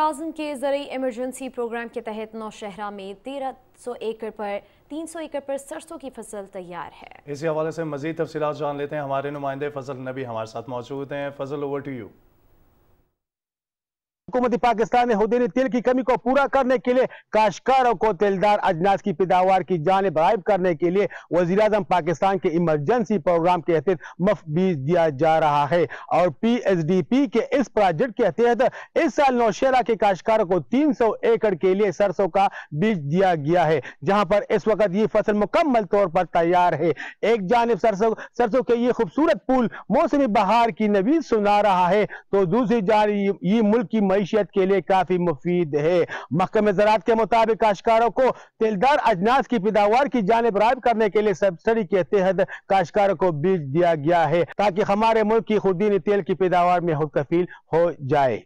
وزیراعظم کے زرعی ایمرجنسی پروگرام کے تحت نوشہرہ میں 1300 ایکڑ پر 300 ایکڑ پر سرسوں کی فصل تیار ہے۔ اسی حوالے سے مزید تفصیلات جان لیتے ہیں، ہمارے نمائندے فضل نبی ہمارے ساتھ موجود ہیں۔ فضل، اوور ٹو یو۔ حکومت پاکستان نے خودینی تیل کی کمی کو پورا کرنے کے لیے کاشتکاروں کو تیلدار اجناس کی پیداوار کی جانب راغب کرنے کے لیے وزیراعظم پاکستان کے ایمرجنسی پروگرام کے تحت مفت بیج دیا جا رہا ہے، اور پی ایس ڈی پی کے اس پروجیکٹ کے تحت اس سال نوشہرہ کے کاشتکاروں کو 300 ایکڑ کے لیے سرسوں کا بیج دیا گیا ہے، جہاں پر اس وقت یہ فصل مکمل طور پر تیار ہے۔ ایک جانب سرسوں کے یہ خوبصورت پھول موسم بہار کی نوید سنا رہا ہے، تو دوسری جانب یہ ملک کی معیشت کے لیے کافی مفید ہے۔ محکمہ زراعت کے مطابق کاشتکاروں کو تیلدار اجناس کی پیداوار کی جانب راغب کرنے کے لیے سبسڈی کے تحت کاشتکاروں کو بیج دیا گیا ہے، تاکہ ہمارے ملک کی خودینی تیل کی پیداوار میں خود کفیل ہو جائے۔